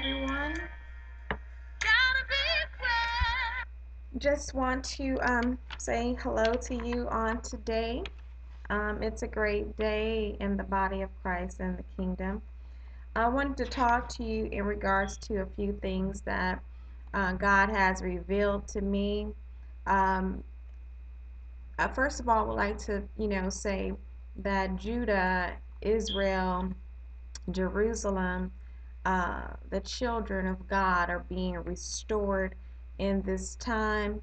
everyone. Just want to say hello to you on today. It's a great day in the body of Christ and the kingdom. I wanted to talk to you in regards to a few things that God has revealed to me. Um, First of all, I would like to, say that Judah, Israel, Jerusalem, the children of God are being restored in this time.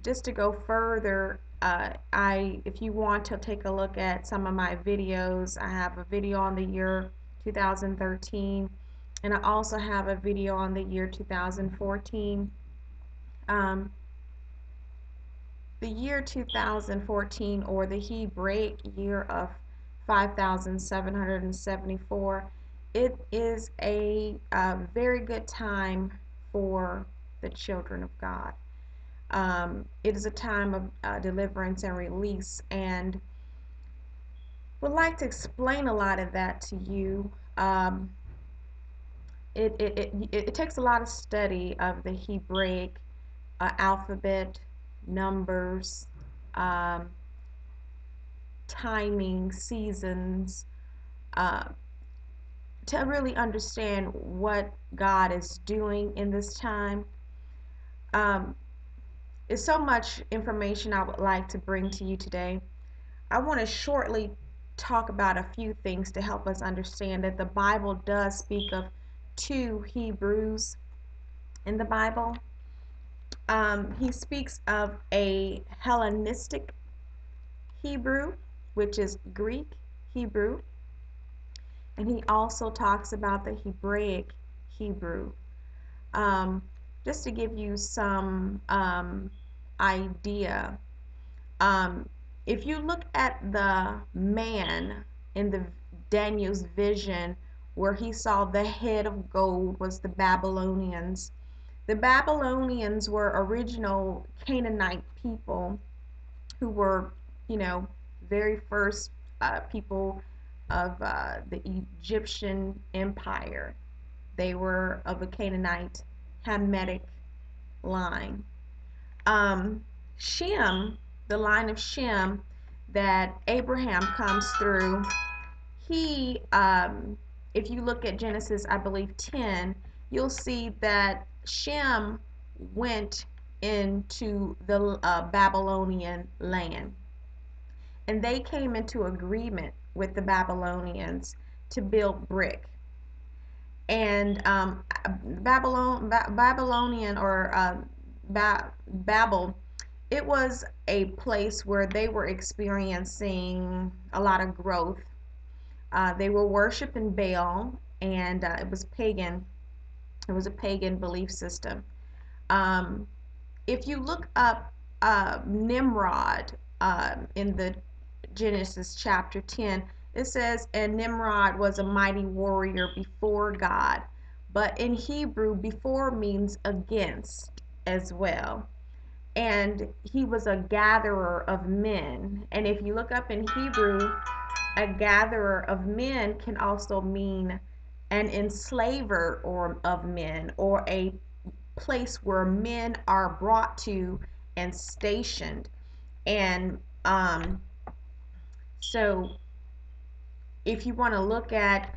Just to go further, if you want to take a look at some of my videos, I have a video on the year 2013, and I also have a video on the year 2014. Um, the year 2014, or the Hebraic year of 5774, it is a very good time for the children of God. It is a time of deliverance and release, and would like to explain a lot of that to you. It takes a lot of study of the Hebraic alphabet, numbers, um, timing, seasons, uh, to really understand what God is doing in this time. There's so much information I would like to bring to you today. I want to shortly talk about a few things to help us understand that the Bible does speak of two Hebrews in the Bible. He speaks of a Hellenistic Hebrew, which is Greek Hebrew, and he also talks about the Hebraic Hebrew. Just to give you some idea, if you look at the man in the Daniel's vision, where he saw the head of gold was the Babylonians. The Babylonians were original Canaanite people who were, very first people of the Egyptian empire. They were of a Canaanite Hamitic line. Shem, the line of Shem that Abraham comes through, he, if you look at Genesis, I believe 10, you'll see that Shem went into the Babylonian land, and they came into agreement with the Babylonians to build brick. And Babylonian, or Babel, it was a place where they were experiencing a lot of growth. They were worshiping Baal, and it was pagan. It was a pagan belief system. If you look up Nimrod in the Genesis chapter 10, it says, and Nimrod was a mighty warrior before God. But in Hebrew, before means against as well. And he was a gatherer of men. And if you look up in Hebrew, a gatherer of men can also mean an enslaver of men, or a place where men are brought to and stationed. And so if you want to look at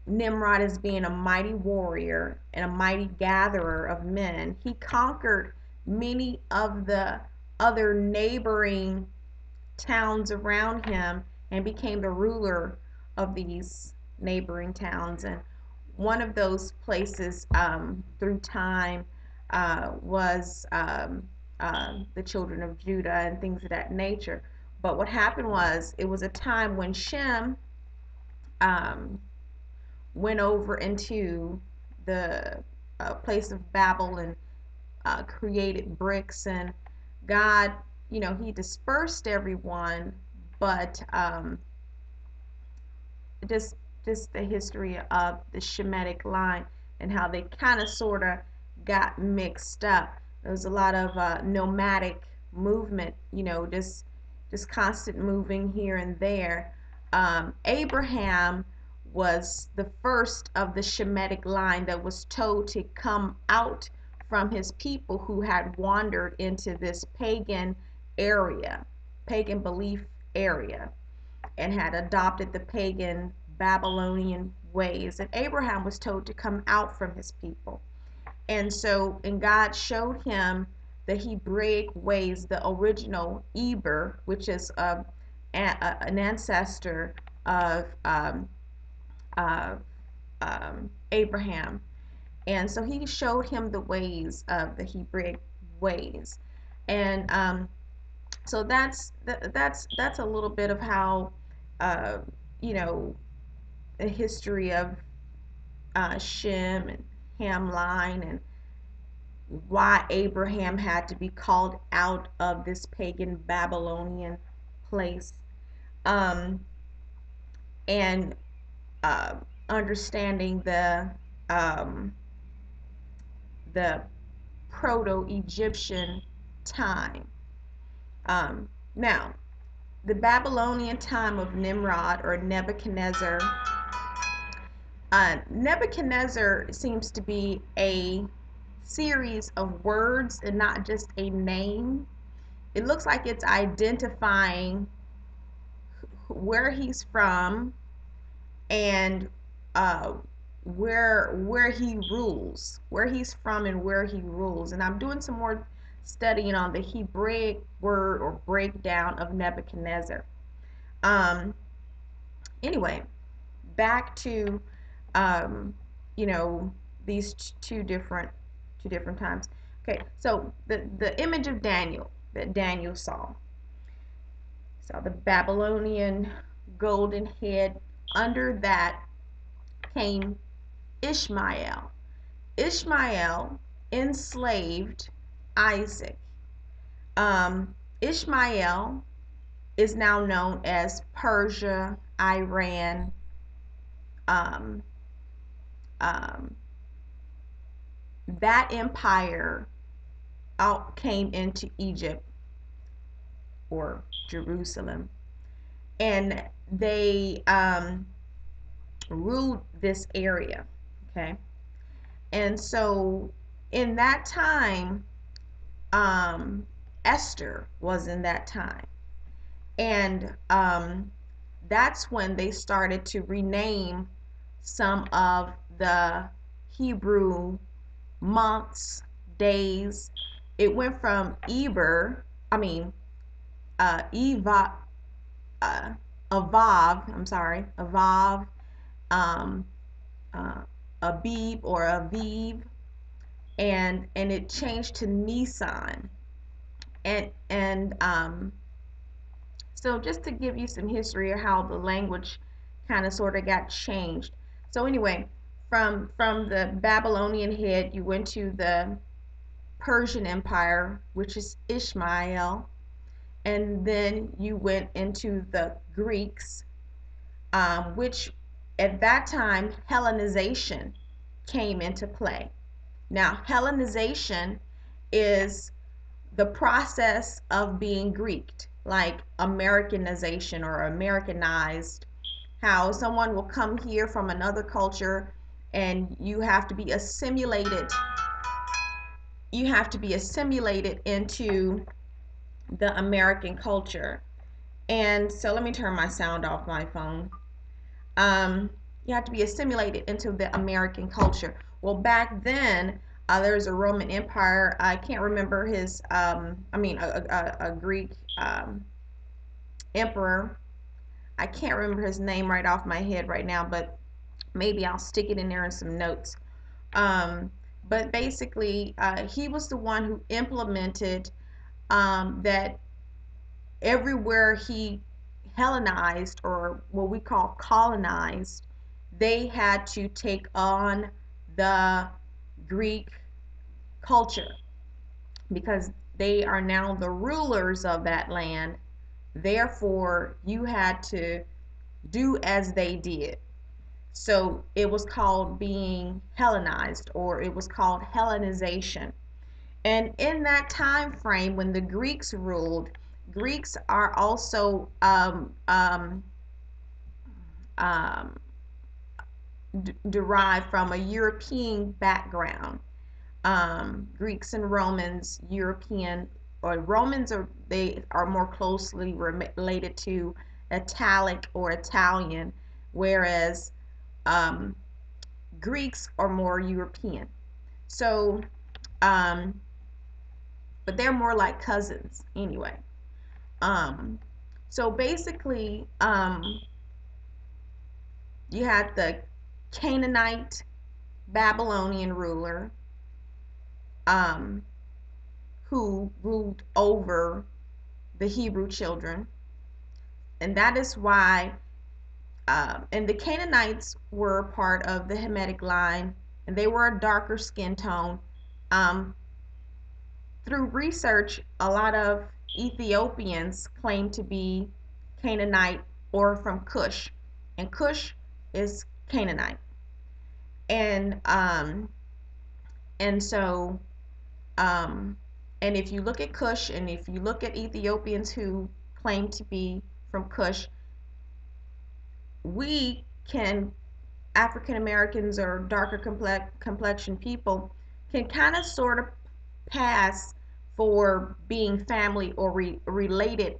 Nimrod as being a mighty warrior and a mighty gatherer of men, he conquered many of the other neighboring towns around him and became the ruler of these neighboring towns. And one of those places through time was the children of Judah and things of that nature. But what happened was, it was a time when Shem went over into the place of Babel and created bricks, and God, he dispersed everyone, but just the history of the Shemitic line and how they kind of sort of got mixed up. There was a lot of nomadic movement, just constant moving here and there. Abraham was the first of the Shemitic line that was told to come out from his people who had wandered into this pagan belief area, and had adopted the pagan Babylonian ways. And Abraham was told to come out from his people. And God showed him the Hebraic ways, the original Eber, which is an ancestor of of Abraham. And so he showed him the ways of the Hebraic ways. And so that's a little bit of how, uh, you know, the history of Shem and Ham line, and why Abraham had to be called out of this pagan Babylonian place, um, and uh, understanding um, the Proto-Egyptian time. Now, the Babylonian time of Nimrod or Nebuchadnezzar. Nebuchadnezzar seems to be a series of words and not just a name. It looks like it's identifying where he's from and uh, where he rules, where he's from and where he rules. And I'm doing some more studying on the Hebraic word or breakdown of Nebuchadnezzar. Um, anyway, back to um, you know, these two different times. Okay, so the image of Daniel that Daniel saw the Babylonian golden head. Under that came Ishmael. Ishmael enslaved Isaac. Ishmael is now known as Persia, Iran, um, um, that empire came into Egypt or Jerusalem, and they ruled this area. Okay, and so in that time, Esther was in that time, and that's when they started to rename some of the Hebrew months, days. It went from Eva, uh, Avav, um, uh, Abib or Aviv, and it changed to Nisan, and so just to give you some history of how the language kind of sort of got changed. So anyway, from the Babylonian head, you went to the Persian Empire, which is Ishmael, and then you went into the Greeks, which at that time Hellenization came into play. Now, Hellenization is the process of being Greeked, like Americanization or Americanized, how someone will come here from another culture and you have to be assimilated into the American culture. And so let me turn my sound off my phone. You have to be assimilated into the American culture. Well, back then, there's a Roman Empire. I can't remember his, a Greek emperor. I can't remember his name right off my head right now, but maybe I'll stick it in there in some notes. But basically, he was the one who implemented that everywhere he Hellenized, or what we call colonized, they had to take on the Greek culture because they are now the rulers of that land. Therefore, you had to do as they did. So it was called being Hellenized, or it was called Hellenization. And in that time frame, when the Greeks ruled, Greeks are also um, derived from a European background. Greeks and Romans, European, or Romans are more closely related to Italic or Italian, whereas um, Greeks are more European. So, um, but they're more like cousins anyway. Um, so basically, you had the Canaanite Babylonian ruler um, who ruled over the Hebrew children, and that is why. And the Canaanites were part of the Hamitic line, and they were a darker skin tone. Um, Through research, a lot of Ethiopians claim to be Canaanite or from Cush, and Cush is Canaanite. And and so um, and if you look at Cush, and if you look at Ethiopians who claim to be from Cush, we can African Americans or darker complexion people can kind of sort of pass for being family or related.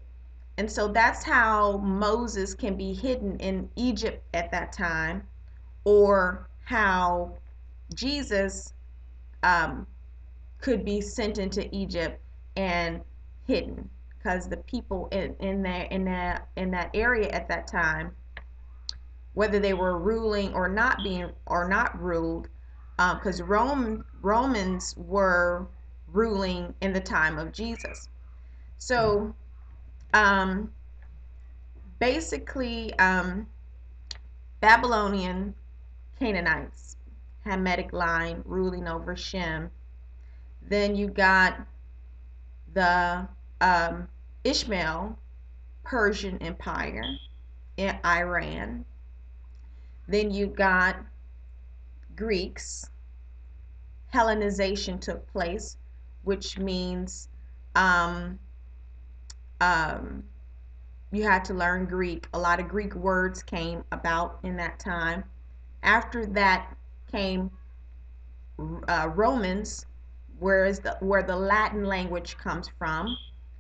And so that's how Moses can be hidden in Egypt at that time, or how Jesus um, could be sent into Egypt and hidden, because the people in that area at that time, whether they were ruling or not being or not ruled, because Romans were ruling in the time of Jesus. So um, basically, Babylonian Canaanites, Hamitic line ruling over Shem. Then you got the Ishmael Persian Empire in Iran. Then you got Greeks. Hellenization took place, which means um, um, you had to learn Greek. A lot of Greek words came about in that time. After that came Romans, where the Latin language comes from,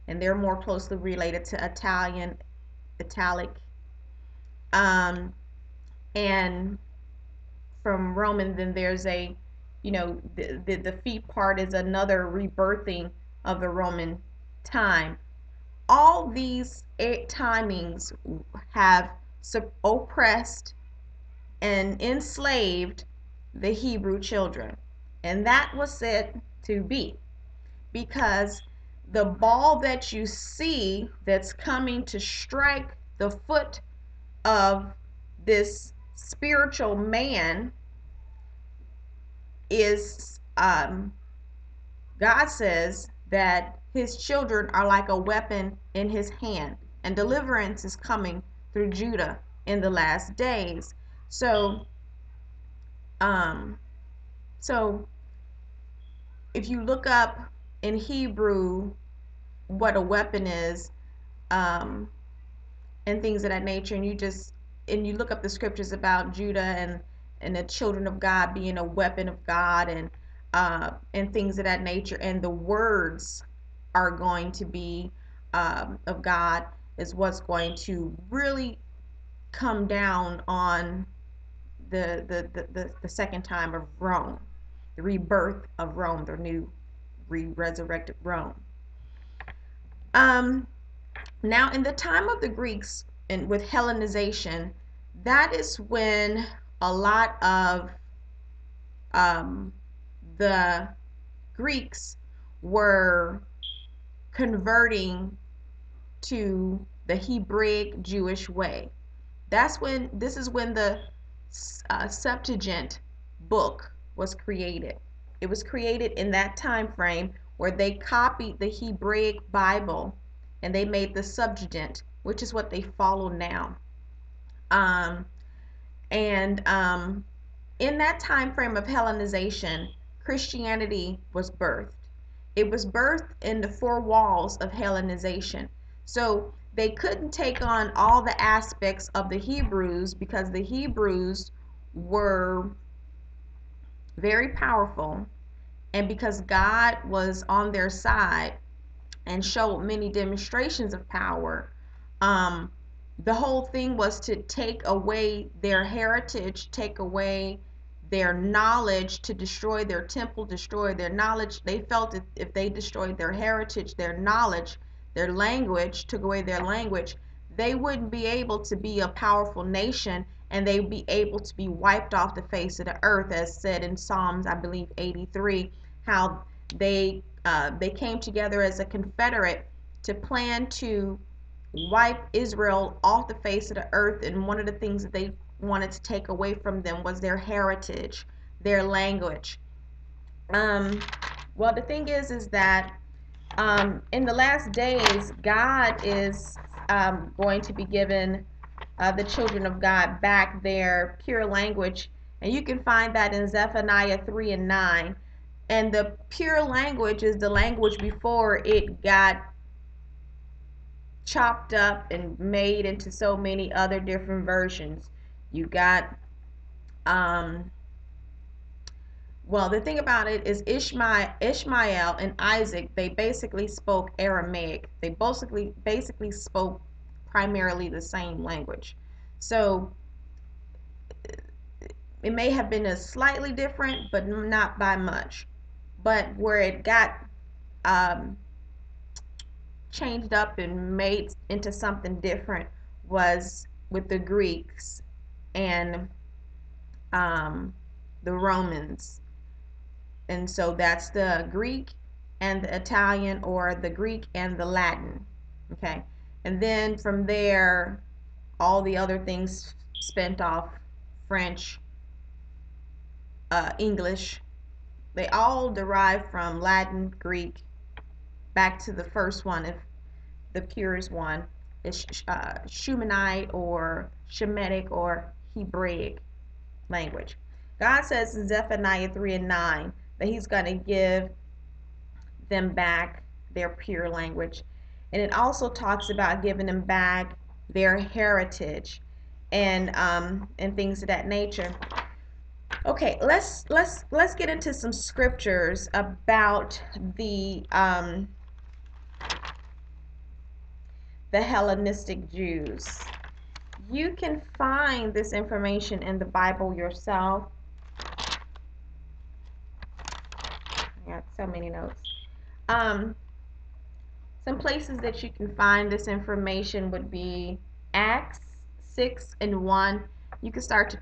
and they're more closely related to Italian, Italic, um, and from Roman, then there's the feet part is another rebirthing of the Roman time. All these timings have oppressed and enslaved the Hebrew children. And that was said to be because the ball that you see that's coming to strike the foot of this spiritual man is God says that his children are like a weapon in his hand, and deliverance is coming through Judah in the last days. So, um, so if you look up in Hebrew what a weapon is, um, and things of that nature, and you look up the scriptures about Judah and the children of God being a weapon of God, and things of that nature, and the words are going to be of God, is what's going to really come down on the second time of Rome, the rebirth of Rome, the new resurrected Rome. Um, Now, in the time of the Greeks and with Hellenization, that is when a lot of um, the Greeks were converting to the Hebraic Jewish way. This is when the Septuagint book was created. It was created in that time frame where they copied the Hebraic Bible and they made the Septuagint, which is what they follow now. Um, and In that time frame of Hellenization, Christianity was birthed. It was birthed in the four walls of Hellenization. So they couldn't take on all the aspects of the Hebrews because the Hebrews were very powerful, and because God was on their side and showed many demonstrations of power, um, the whole thing was to take away their heritage, take away their knowledge, to destroy their temple, destroy their knowledge. They felt if they destroyed their heritage, their knowledge, their language, took away their language, they wouldn't be able to be a powerful nation, and they'd be able to be wiped off the face of the earth, as said in Psalms, I believe 83, how they came together as a confederate to plan to wipe Israel off the face of the earth. And one of the things that they wanted to take away from them was their heritage, their language. Um, well, the thing is that in the last days, God is going to be giving the children of God back their pure language. And you can find that in Zephaniah 3 and 9. And the pure language is the language before it got chopped up and made into so many other different versions. You got, well, the thing about it is Ishmael and Isaac, they basically spoke Aramaic. They basically spoke primarily the same language. So it may have been a slightly different, but not by much. But where it got um, changed up and made into something different was with the Greeks and the Romans. And so that's the Greek and the Italian, or the Greek and the Latin. Okay. And then from there, all the other things spent off: French, English. They all derive from Latin, Greek, back to the first one, if the purest one is Shumanite or Shemitic or Hebraic language. God says in Zephaniah 3 and 9 that he's going to give them back their pure language. And it also talks about giving them back their heritage and things of that nature. Okay, let's get into some scriptures about the Hellenistic Jews. You can find this information in the Bible yourself. I got so many notes. Some places that you can find this information would be Acts 6 and 1. You can start to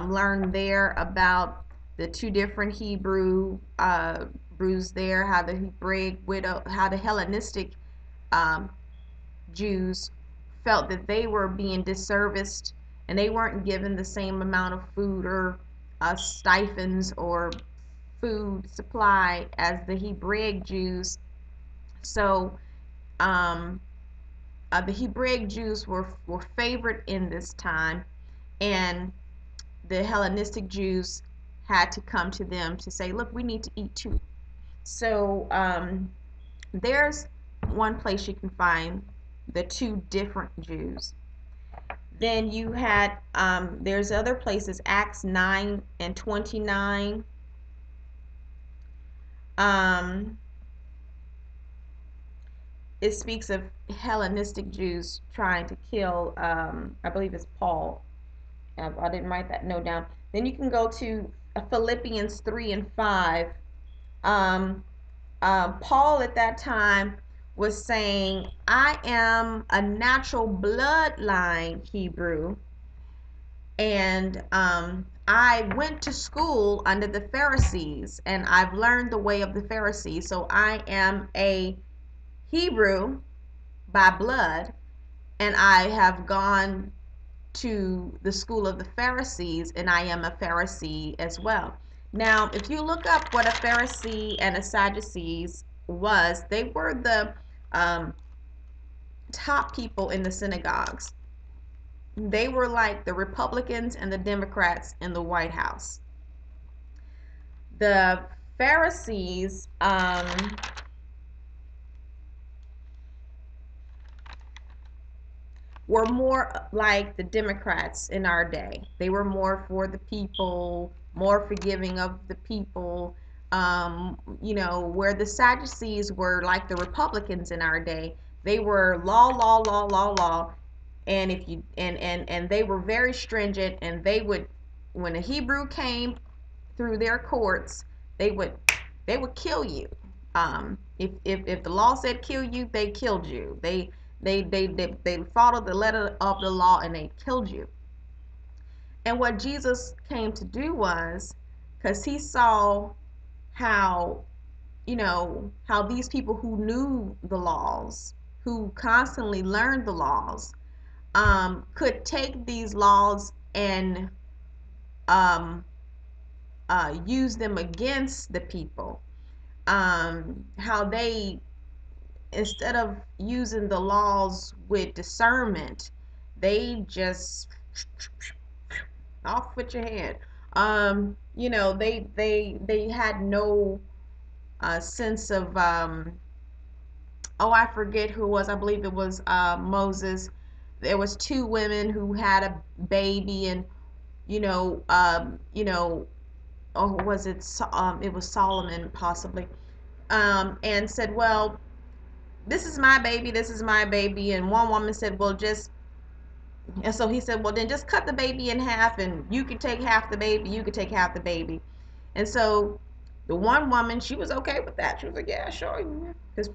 learn there about the two different Hebrews there, how the Hebraic widow, how the Hellenistic um, Jews felt that they were being disserviced and they weren't given the same amount of food or stipends or food supply as the Hebraic Jews. So the Hebraic Jews were favored in this time, and the Hellenistic Jews had to come to them to say, look, we need to eat too. So there's one place you can find the two different Jews. Then you had, there's other places, Acts 9 and 29. It speaks of Hellenistic Jews trying to kill, I believe it's Paul. I didn't write that note down. Then you can go to Philippians 3 and 5. Paul at that time was saying, I am a natural bloodline Hebrew, and I went to school under the Pharisees, and I've learned the way of the Pharisees. So I am a Hebrew by blood, and I have gone to the school of the Pharisees, and I am a Pharisee as well. Now, if you look up what a Pharisee and a Sadducees was, they were the top people in the synagogues. They were like the Republicans and the Democrats in the White House. The Pharisees, were more like the Democrats in our day. They were more for the people, more forgiving of the people. Where the Sadducees were like the Republicans in our day. They were law, law, law, law, law, and if you and they were very stringent, and they would, when a Hebrew came through their courts, they would kill you. If the law said kill you, they killed you. They followed the letter of the law, and they killed you. And what Jesus came to do was, because he saw how, how these people who knew the laws, who constantly learned the laws, could take these laws and um, use them against the people. How they, instead of using the laws with discernment, they just off with your head. They had no sense of oh, I forget who it was. I believe it was Moses. There was two women who had a baby, and you know, um, you know, or was it it was Solomon possibly, and said, well, this is my baby, this is my baby. And one woman said, well, just, and so he said, well, then just cut the baby in half, and you can take half the baby, you can take half the baby. And so the one woman, she was okay with that. She was like, yeah, sure, because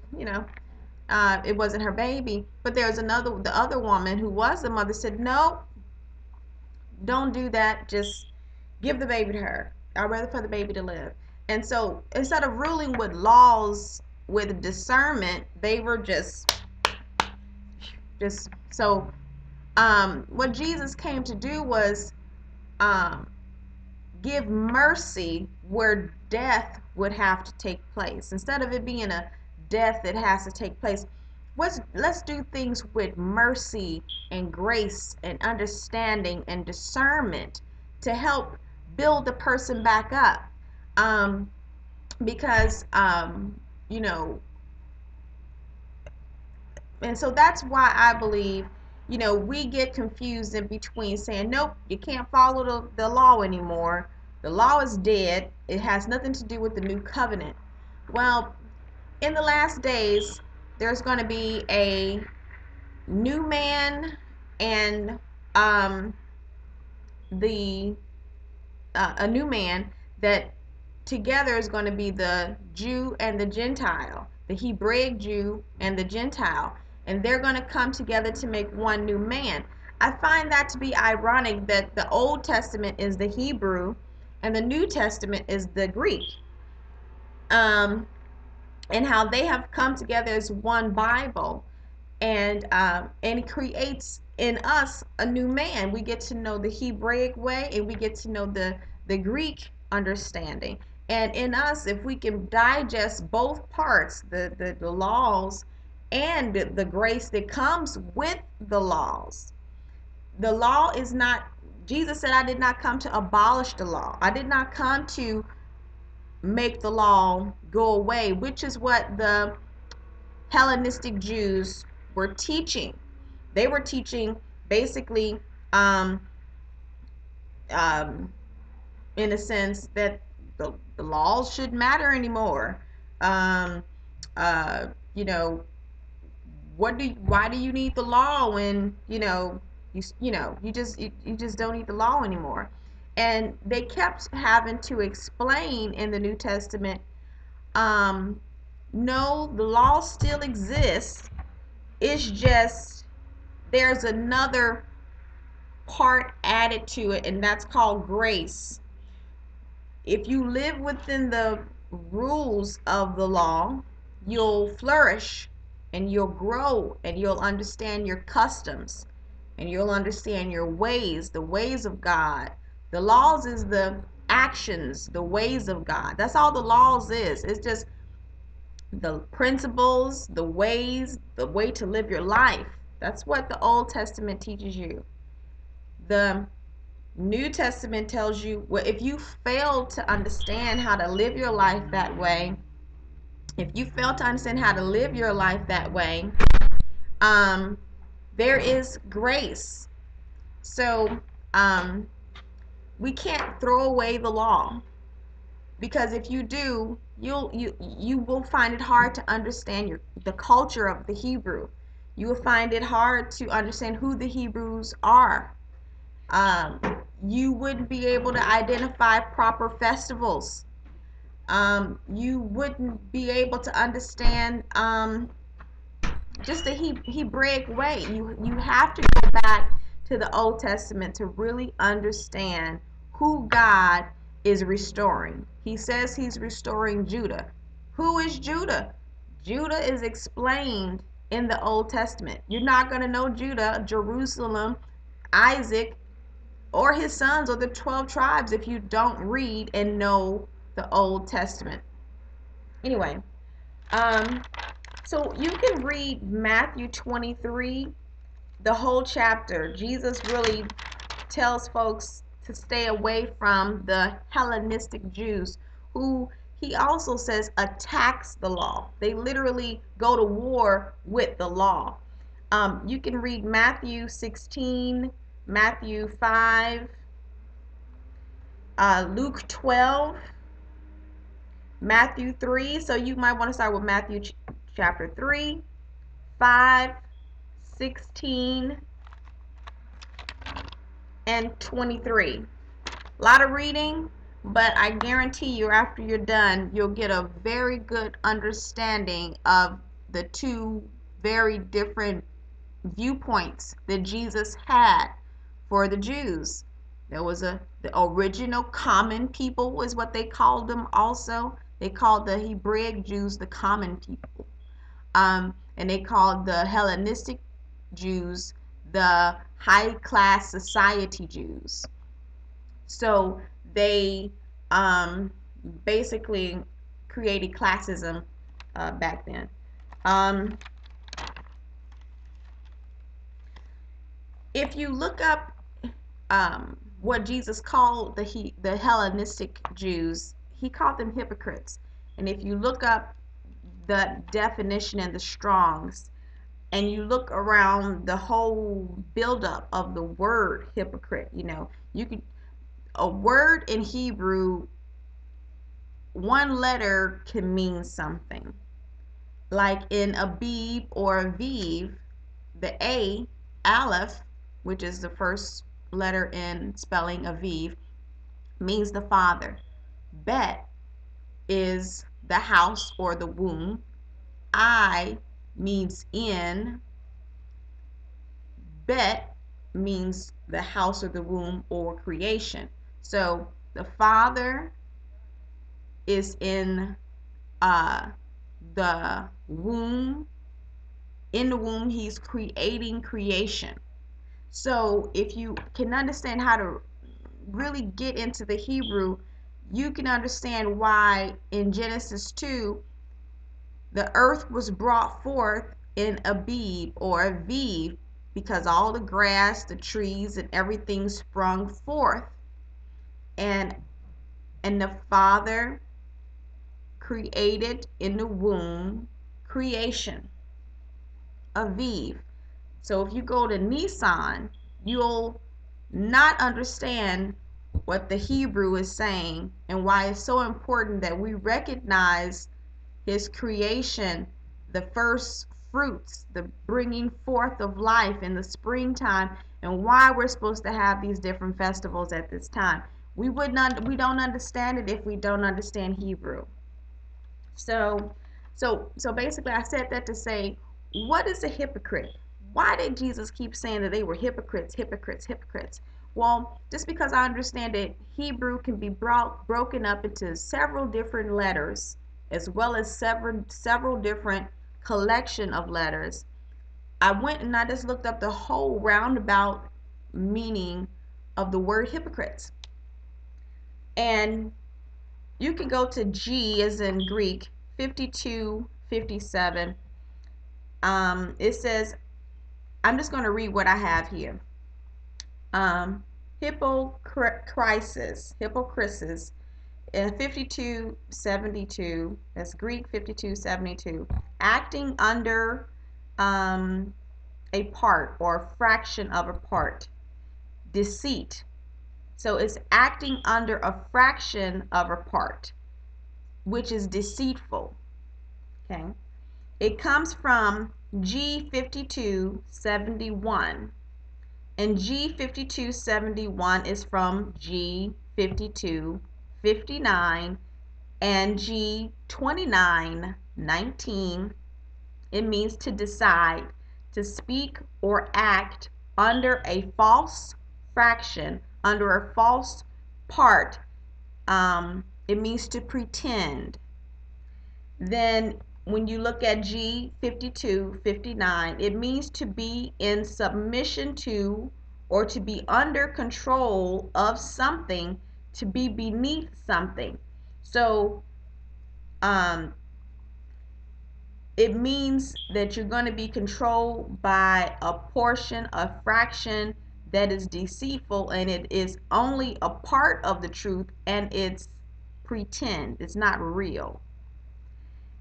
it wasn't her baby. But there was the other woman who was the mother, said, no, don't do that, just give the baby to her. I'd rather for the baby to live. And so instead of ruling with laws with discernment, they were just so what Jesus came to do was um, give mercy where death would have to take place. Instead of it being a death that has to take place, let's do things with mercy and grace and understanding and discernment to help build the person back up. Because you know and so that's why I believe, we get confused in between saying, nope, you can't follow the law anymore. The law is dead. It has nothing to do with the new covenant. Well, in the last days, there's going to be a new man, and the a new man that together is going to be the Jew and the Gentile, the Hebraic Jew and the Gentile, and they're going to come together to make one new man. I find that to be ironic that the Old Testament is the Hebrew and the New Testament is the Greek, um, and how they have come together as one Bible, and it creates in us a new man. We get to know the Hebraic way, and we get to know the Greek understanding. And in us, if we can digest both parts, the laws and the grace that comes with the laws. The law is not, Jesus said, I did not come to abolish the law. I did not come to make the law go away, which is what the Hellenistic Jews were teaching. They were teaching basically, um, um, in a sense, that the laws shouldn't matter anymore. Um, uh, you know, why do you need the law when you just don't need the law anymore? And they kept having to explain in the New Testament, um, no, the law still exists. It's just there's another part added to it, and that's called grace. If you live within the rules of the law, you'll flourish and you'll grow and you'll understand your customs and you'll understand your ways, the ways of God. The laws is the actions, the ways of God. That's all the laws is. It's just the principles, the ways, the way to live your life. That's what the Old Testament teaches you. The New Testament tells you, well, if you fail to understand how to live your life that way, if you fail to understand how to live your life that way, um, there is grace. So we can't throw away the law, because if you do, you will find it hard to understand the culture of the Hebrew. You will find it hard to understand who the Hebrews are. Um, you wouldn't be able to identify proper festivals. You wouldn't be able to understand just the Hebraic way. You have to go back to the Old Testament to really understand who God is restoring. He says he's restoring Judah. Who is Judah? Judah is explained in the Old Testament. You're not going to know Judah, Jerusalem, Isaac, or his sons, or the 12 tribes if you don't read and know the Old Testament. Anyway, um, so you can read Matthew 23, the whole chapter. Jesus really tells folks to stay away from the Hellenistic Jews, who he also says attacks the law. They literally go to war with the law. You can read Matthew 16, Matthew 5, Luke 12, Matthew 3. So you might want to start with Matthew chapter 3, 5, 16, and 23. A lot of reading, but I guarantee you after you're done, you'll get a very good understanding of the two very different viewpoints that Jesus had for the Jews. There was the original common people was what they called them also. They called the Hebraic Jews the common people. And they called the Hellenistic Jews the high class society Jews. So they basically created classism back then. If you look up what Jesus called the Hellenistic Jews, he called them hypocrites. And if you look up the definition in the Strongs, and you look around the whole buildup of the word hypocrite, you could, a word in Hebrew, one letter can mean something. Like in Abib or Aviv, the A, Aleph, which is the first letter in spelling Aviv, means the father. Bet is the house or the womb. I means in. Bet means the house or the womb or creation. So the father is in the womb. In the womb, he's creating creation. So if you can understand how to really get into the Hebrew, you can understand why in Genesis 2, the earth was brought forth in Abib or Aviv, because all the grass, the trees, and everything sprung forth. And the Father created in the womb creation. Aviv. So if you go to Nisan, you'll not understand what the Hebrew is saying and why it's so important that we recognize his creation, the first fruits, the bringing forth of life in the springtime, and why we're supposed to have these different festivals at this time. We don't understand it if we don't understand Hebrew. So basically I said that to say, what is a hypocrite? Why did Jesus keep saying that they were hypocrites, hypocrites, hypocrites? Well, just because I understand that Hebrew can be broken up into several different letters, as well as several different collection of letters. I went and I just looked up the whole roundabout meaning of the word hypocrites. And you can go to G as in Greek, 5257. It says, I'm just going to read what I have here. Hypocrisis, 5272, that's Greek 5272, acting under a part or a fraction of a part. Deceit. So it's acting under a fraction of a part, which is deceitful. Okay. It comes from G5271. And G5271 is from G5259 and G2919. It means to decide, to speak or act under a false fraction, under a false part. It means to pretend. Then when you look at G5259, it means to be in submission to or to be under control of something, to be beneath something. So it means that you're going to be controlled by a portion, a fraction that is deceitful, and it is only a part of the truth, and it's pretend, it's not real.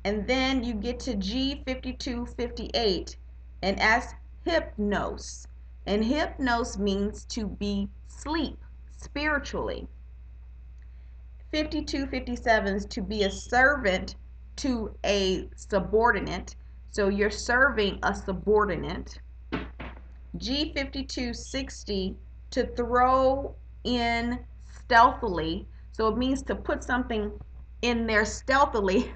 And then you get to G5258, and as hypnos. And hypnos means to be sleep spiritually. 5257 is to be a servant to a subordinate. So you're serving a subordinate. G5260, to throw in stealthily. So it means to put something in there stealthily.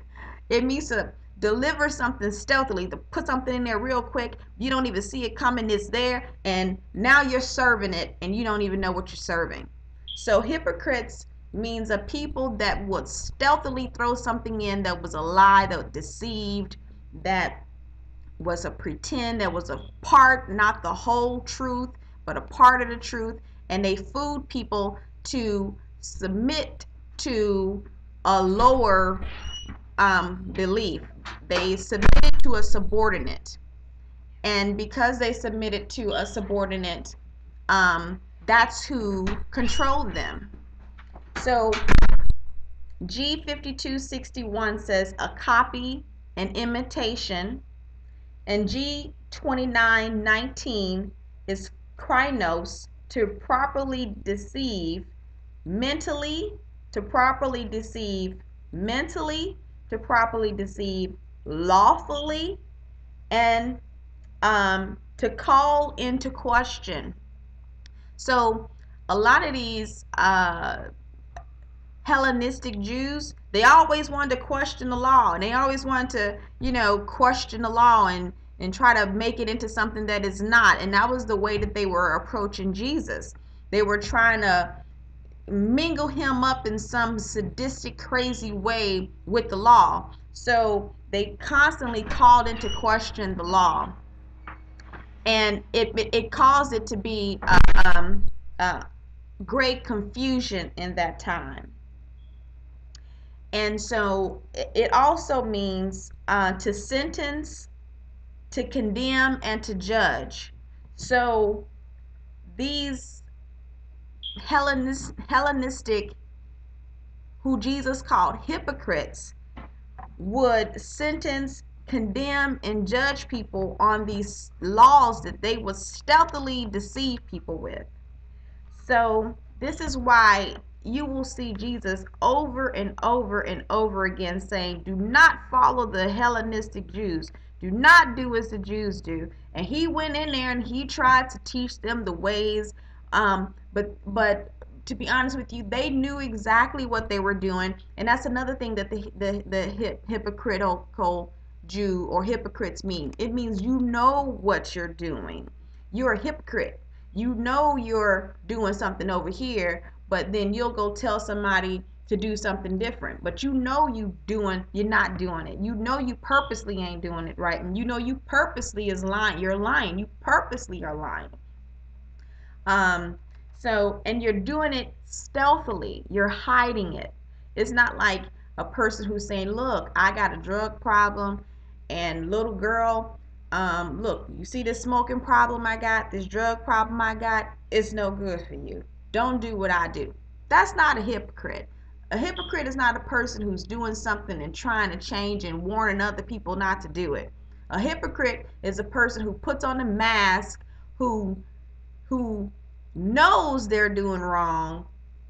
It means to deliver something stealthily, to put something in there real quick. You don't even see it coming, it's there, and now you're serving it and you don't even know what you're serving. So hypocrites means a people that would stealthily throw something in that was a lie, that was deceived, that was a pretend, that was a part, not the whole truth, but a part of the truth, and they fooled people to submit to a lower belief. They submitted to a subordinate, and because they submitted to a subordinate, that's who controlled them. So G5261 says a copy, an imitation, and G2919 is krinos, to properly deceive mentally, to properly deceive mentally, to properly deceive lawfully, and to call into question. So a lot of these Hellenistic Jews, they always wanted to question the law, and they always wanted to, question the law and try to make it into something that is not. And that was the way that they were approaching Jesus. They were trying to mingle him up in some sadistic, crazy way with the law. So they constantly called into question the law, and it caused it to be great confusion in that time. And so it also means to sentence, to condemn, and to judge. So these Hellenistic, who Jesus called hypocrites, would sentence, condemn, and judge people on these laws that they would stealthily deceive people with. So this is why you will see Jesus over and over and over again saying, do not follow the Hellenistic Jews. Do not do as the Jews do. And he went in there and he tried to teach them the ways. But to be honest with you, they knew exactly what they were doing. And that's another thing that the hypocritical Jew or hypocrites mean. It means you know what you're doing. You're a hypocrite. You know you're doing something over here, but then you'll go tell somebody to do something different. But you know you're not doing it. You know you purposely ain't doing it right. And you know you purposely is lying. You're lying. You purposely are lying. And you're doing it stealthily. You're hiding it. It's not like a person who's saying, look, I got a drug problem, and little girl, look, you see this smoking problem I got, this drug problem I got, it's no good for you. Don't do what I do. That's not a hypocrite. A hypocrite is not a person who's doing something and trying to change and warning other people not to do it. A hypocrite is a person who puts on a mask, who knows they're doing wrong,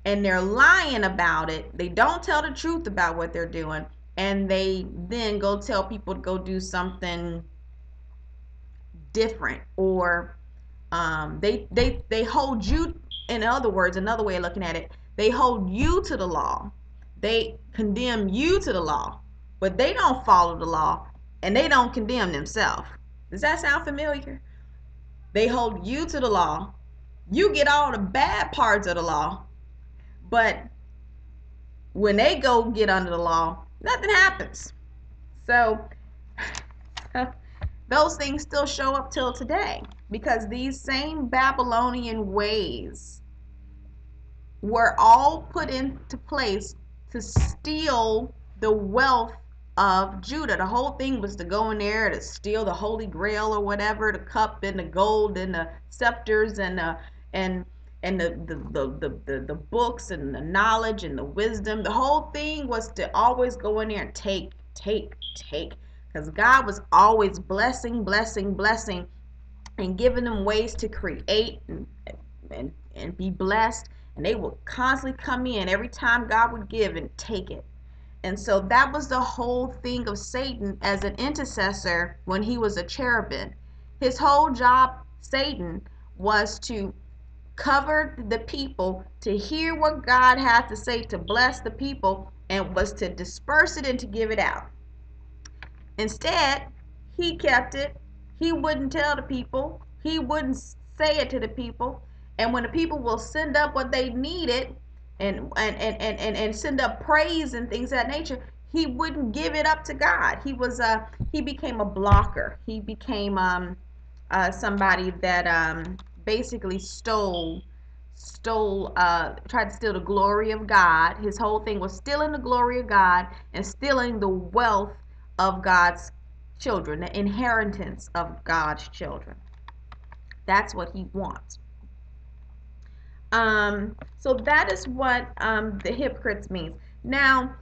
and they're lying about it. They don't tell the truth about what they're doing, and they then go tell people to go do something different, or they hold you. In other words, another way of looking at it, they hold you to the law. They condemn you to the law, but they don't follow the law, and they don't condemn themselves. Does that sound familiar? They hold you to the law. You get all the bad parts of the law, but when they go get under the law, nothing happens. So those things still show up till today, because these same Babylonian ways were all put into place to steal the wealth of Judah. The whole thing was to go in there to steal the Holy Grail or whatever, the cup and the gold and the scepters and the books and the knowledge and the wisdom. The whole thing was to always go in there and take, because God was always blessing, and giving them ways to create and be blessed. And they would constantly come in every time God would give and take it. And so that was the whole thing of Satan as an intercessor when he was a cherubim. His whole job, Satan, was to cover the people, to hear what God had to say, to bless the people, and was to disperse it and to give it out. Instead, he kept it. He wouldn't tell the people. He wouldn't say it to the people. And when the people will send up what they needed and send up praise and things of that nature, he wouldn't give it up to God. He became a blocker. He became somebody that basically tried to steal the glory of God. His whole thing was stealing the glory of God and stealing the wealth of God's children, the inheritance of God's children. That's what he wants. So that is what the hypocrites means. Now,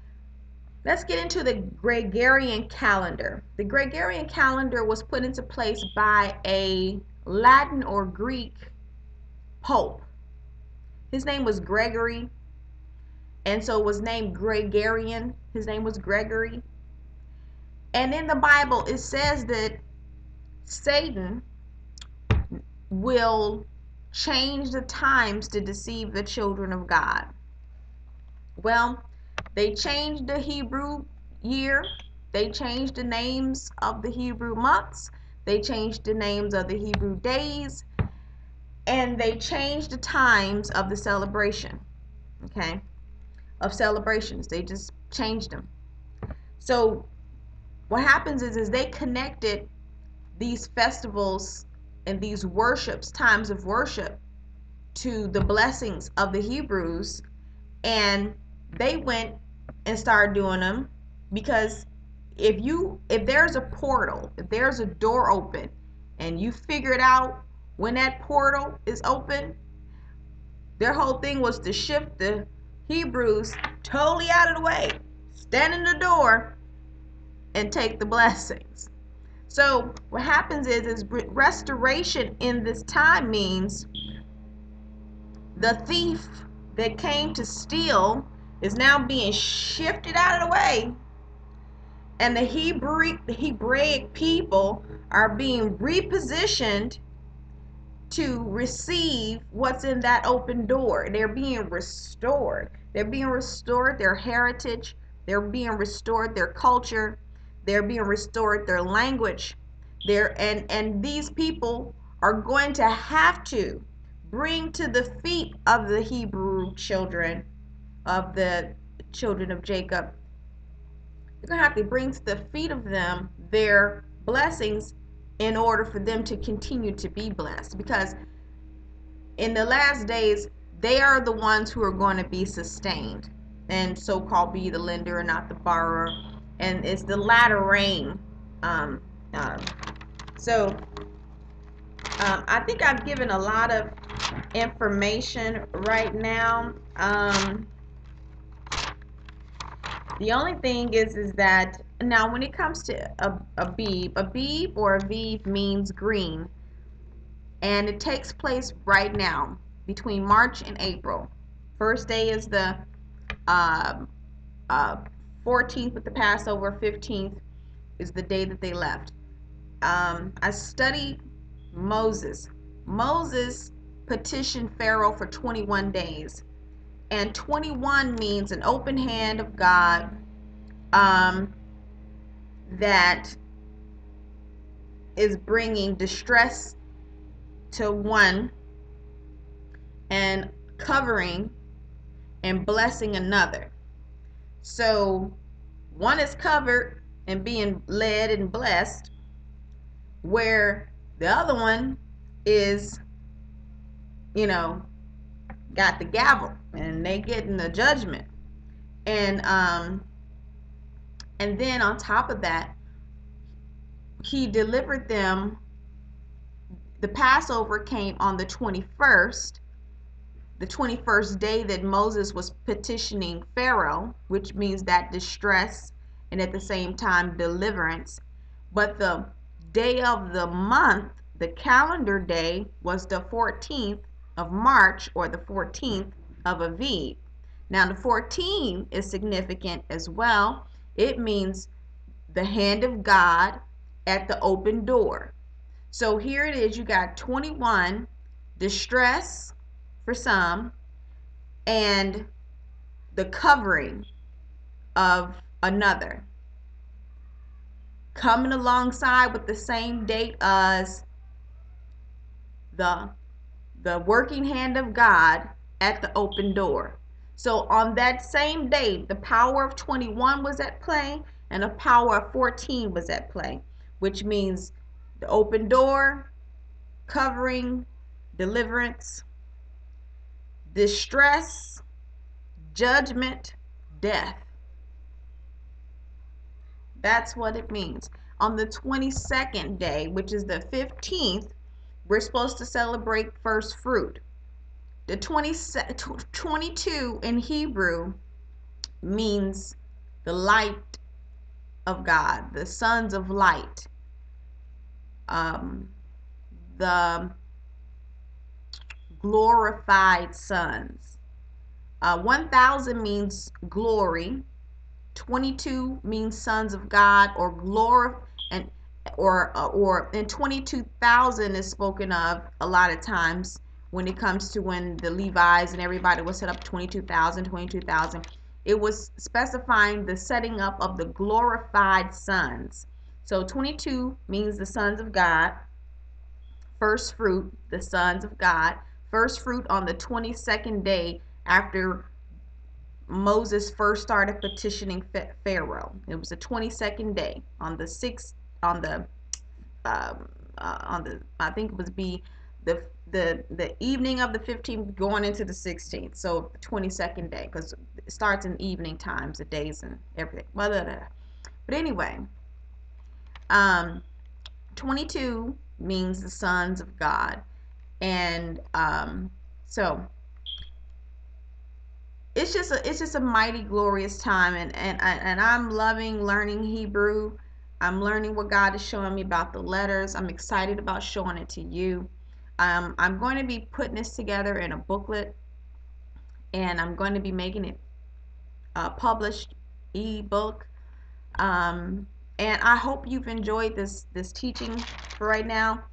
let's get into the Gregorian calendar. The Gregorian calendar was put into place by a Latin or Greek pope. His name was Gregory, and so it was named Gregorian. His name was Gregory. And in the Bible, it says that Satan will change the times to deceive the children of God. Well, they changed the Hebrew year. They changed the names of the Hebrew months. They changed the names of the Hebrew days. And they changed the times of the celebration. Okay? Of celebrations. They just changed them. So what happens is they connected these festivals and these worships, times of worship, to the blessings of the Hebrews, and they went and started doing them, because if there's a portal, if there's a door open, and you figure it out when that portal is open, their whole thing was to shift the Hebrews totally out of the way, stand in the door, and take the blessings. So what happens is restoration in this time means the thief that came to steal is now being shifted out of the way, and the Hebraic people are being repositioned to receive what's in that open door. They're being restored. They're being restored their heritage. They're being restored their culture. They're being restored their language. And these people are going to have to bring to the feet of the Hebrew children, of the children of Jacob. They're going to have to bring to the feet of them their blessings in order for them to continue to be blessed. Because in the last days, they are the ones who are going to be sustained and so-called be the lender and not the borrower. And it's the latter rain. So I think I've given a lot of information right now. The only thing is that Now, when it comes to Abib or Aviv means green, and it takes place right now between March and April. First day is the uh, uh, 14th with the Passover. 15th is the day that they left. I studied Moses. Moses petitioned Pharaoh for 21 days, and 21 means an open hand of God, that is bringing distress to one and covering and blessing another. So one is covered and being led and blessed, where the other one is, you know, got the gavel and they getting the judgment. And then on top of that, he delivered them. The Passover came on the 21st, the 21st day that Moses was petitioning Pharaoh, which means that distress and at the same time deliverance. But the day of the month, the calendar day, was the 14th of March, or the 14th of Aviv. Now the 14 is significant as well. It means the hand of God at the open door. So here it is, you got 21, distress for some, and the covering of another, coming alongside with the same date as the working hand of God at the open door. So on that same day, the power of 21 was at play and the power of 14 was at play, which means the open door, covering, deliverance, distress, judgment, death. That's what it means. On the 22nd day, which is the 15th, we're supposed to celebrate first fruit. The 22 in Hebrew means the light of God, the sons of light. The glorified sons. 1,000 means glory. 22 means sons of God, or glory, and 22,000 is spoken of a lot of times when it comes to when the Levites and everybody was set up. 22,000. It was specifying the setting up of the glorified sons. So 22 means the sons of God. First fruit, the sons of God. First fruit on the 22nd day after Moses first started petitioning Pharaoh. It was the 22nd day on the 6th, on the I think it was the evening of the 15th going into the 16th. So the 22nd day, because it starts in evening times, the days and everything. But anyway, 22 means the sons of God, and so it's just a mighty glorious time, and I'm loving learning Hebrew. I'm learning what God is showing me about the letters. I'm excited about showing it to you. I'm going to be putting this together in a booklet, and I'm going to be making it published ebook. And I hope you've enjoyed this teaching for right now.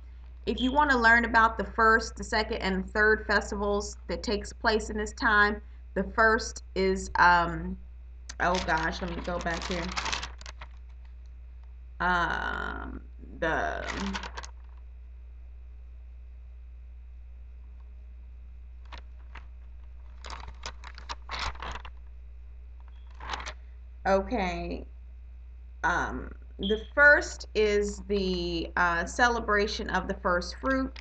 If you want to learn about the first, the second, and third festivals that takes place in this time, the first is, oh gosh, let me go back here. The okay, the first is the celebration of the first fruit,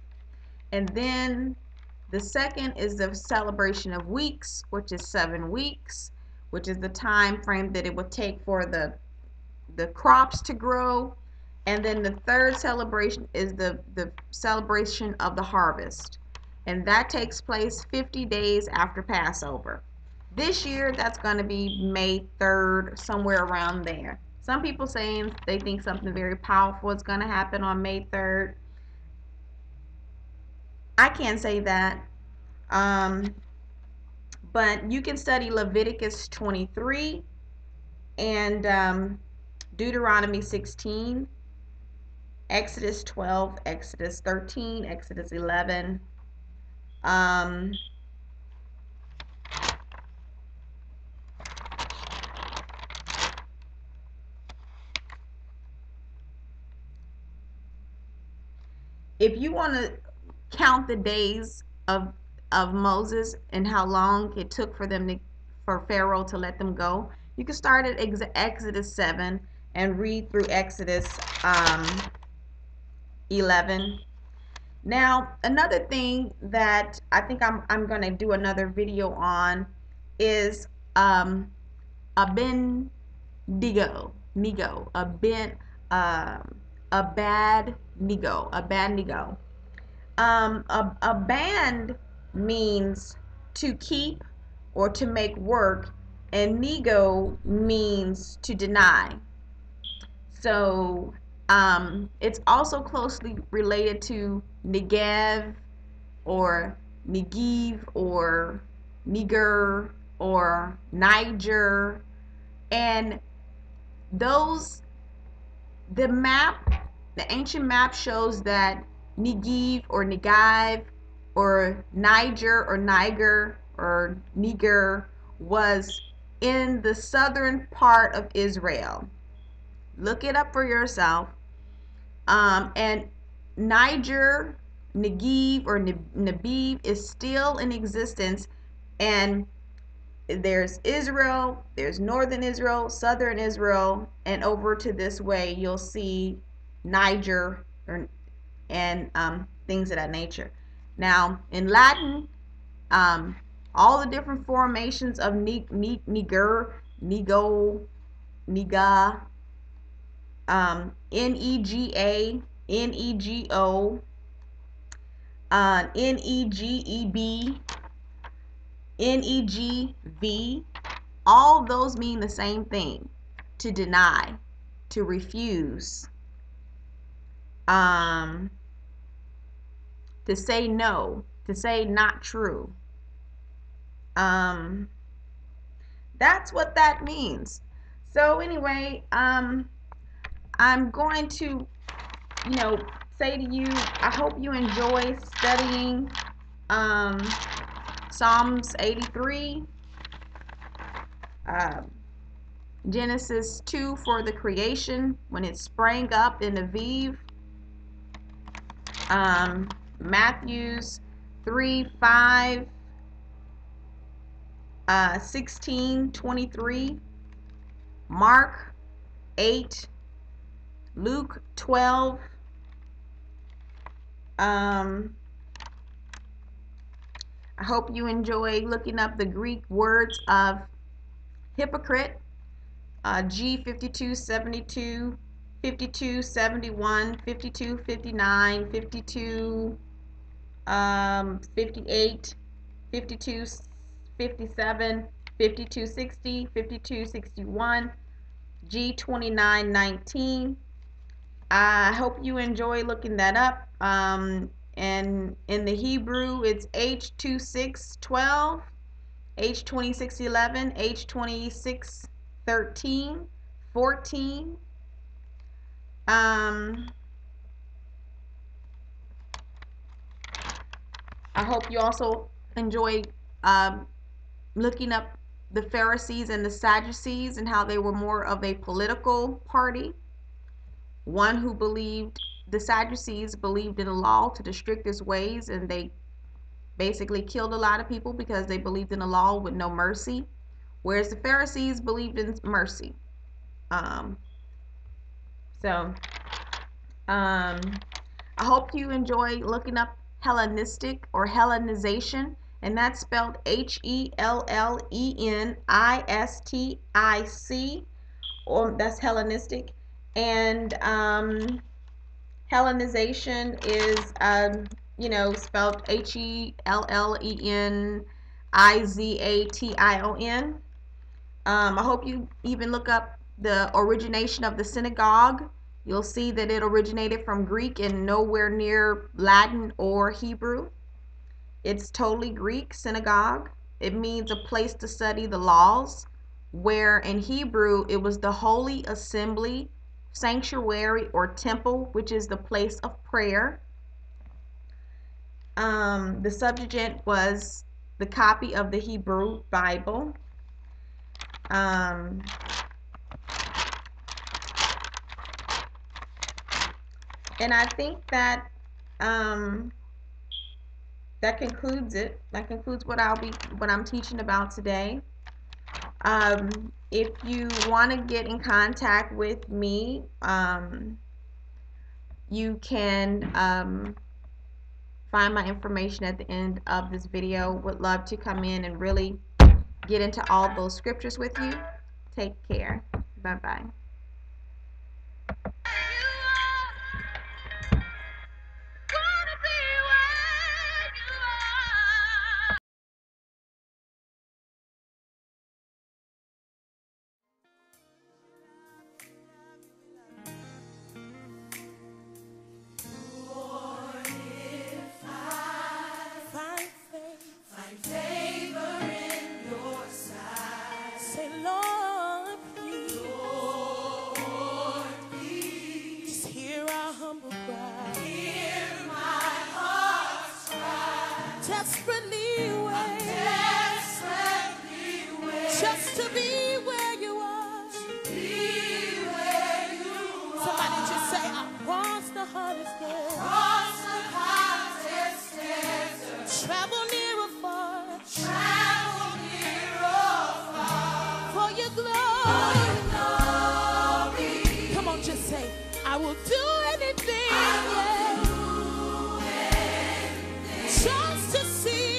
and then the second is the celebration of weeks, which is 7 weeks, which is the time frame that it would take for the crops to grow. And then the third celebration is the celebration of the harvest, and that takes place 50 days after Passover. This year, that's going to be May 3rd, somewhere around there. Some people saying they think something very powerful is going to happen on May 3rd. I can't say that. But you can study Leviticus 23 and Deuteronomy 16, Exodus 12, Exodus 13, Exodus 11. If you want to count the days of Moses and how long it took for Pharaoh to let them go, you can start at Exodus 7 and read through Exodus 11. Now, another thing that I think I'm going to do another video on is Abednego, Abednego. A band means to keep or to make work, and nego means to deny. So it's also closely related to Negev or Negev or Niger or Niger, and those the ancient map shows that Negev or Negev or Niger was in the southern part of Israel. Look it up for yourself. And Niger, Negev or Negev is still in existence, and there's Israel, there's northern Israel, southern Israel, and over to this way you'll see Niger and things of that nature. Now in Latin, all the different formations of Niger, Nego, Niga, Nega, Nego, Negeb, Negv, all those mean the same thing: to deny, to refuse, to say no, to say not true. That's what that means. So anyway, I'm going to, say to you, I hope you enjoy studying Psalms 83, Genesis 2 for the creation when it sprang up in Aviv, Matthews 3, 5, 16, 23, Mark 8, Luke 12, I hope you enjoy looking up the Greek words of hypocrite, G5272, 5271, 5259, 58, 5257, 5260, 5261, G2919. I hope you enjoy looking that up. And in the Hebrew, it's H2612, H2611, H2613, 14. I hope you also enjoy looking up the Pharisees and the Sadducees and how they were more of a political party. One who believed, the Sadducees believed in a law to restrict its ways, and they basically killed a lot of people because they believed in a law with no mercy, whereas the Pharisees believed in mercy. I hope you enjoy looking up Hellenistic or Hellenization, and that's spelled Hellenistic, or that's Hellenistic. And Hellenization is spelled Hellenization. I hope you even look up the origination of the synagogue, you'll see that it originated from Greek and nowhere near Latin or Hebrew. It's totally Greek, synagogue. It means a place to study the laws, where in Hebrew it was the holy assembly, sanctuary, or temple, which is the place of prayer. The Septuagint was the copy of the Hebrew Bible. And I think that that concludes it. That concludes what I'm teaching about today. If you want to get in contact with me, you can find my information at the end of this video. Would love to come in and really get into all those scriptures with you. Take care. Bye-bye. Desperately wait, just to be where you are. Somebody just say, I cross the hardest desert. Travel near or far. For your glory. Come on, just say, I will do anything. Just to see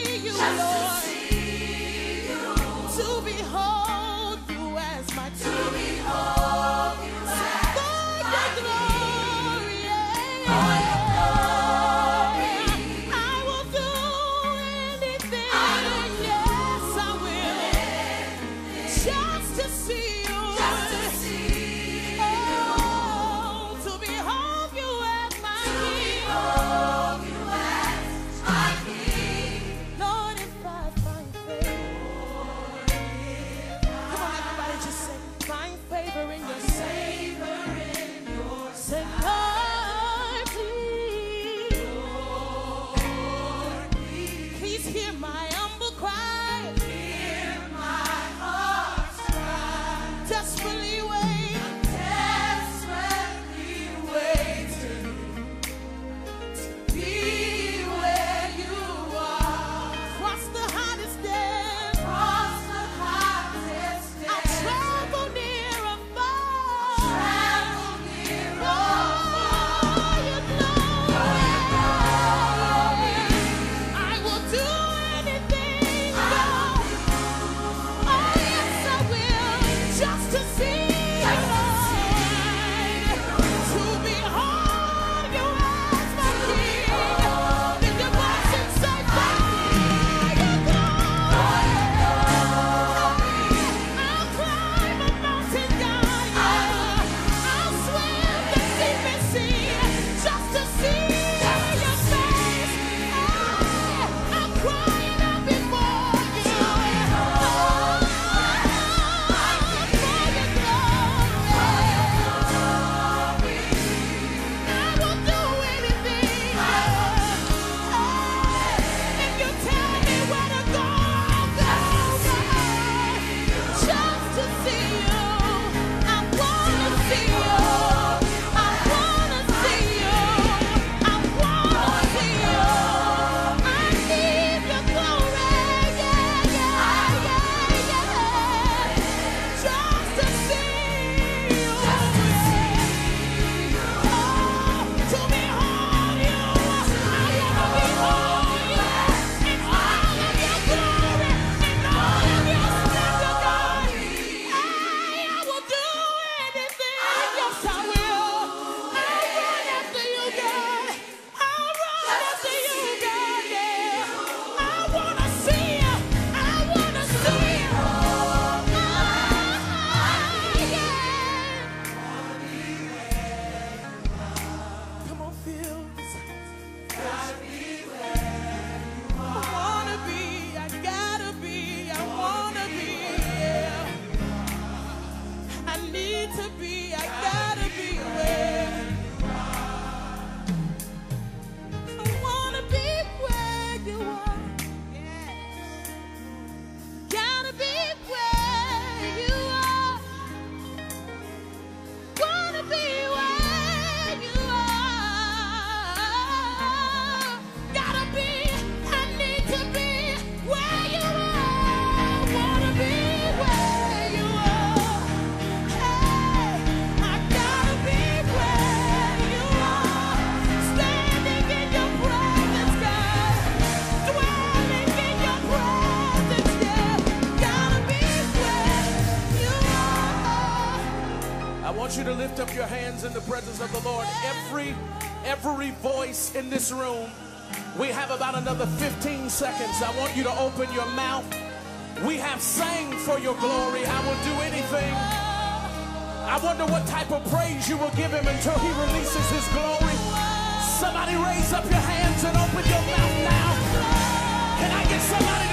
need to be. I gotta be where I wanna be where you are. Gotta be where you are. Wanna be where you are. Gotta be, I need to be where you are. Wanna be where you are. Hey, I gotta be where you are. Standing in your presence, God. Dwelling in your presence, yeah. Gotta be where you are. I want you to lift up your hands in the presence of the Lord. Every voice in this room, we have about another 15 seconds. I want you to open your mouth. We have sang for your glory. I will do anything. I wonder what type of praise you will give him until he releases his glory. Somebody raise up your hands and open your mouth now. Can I get somebody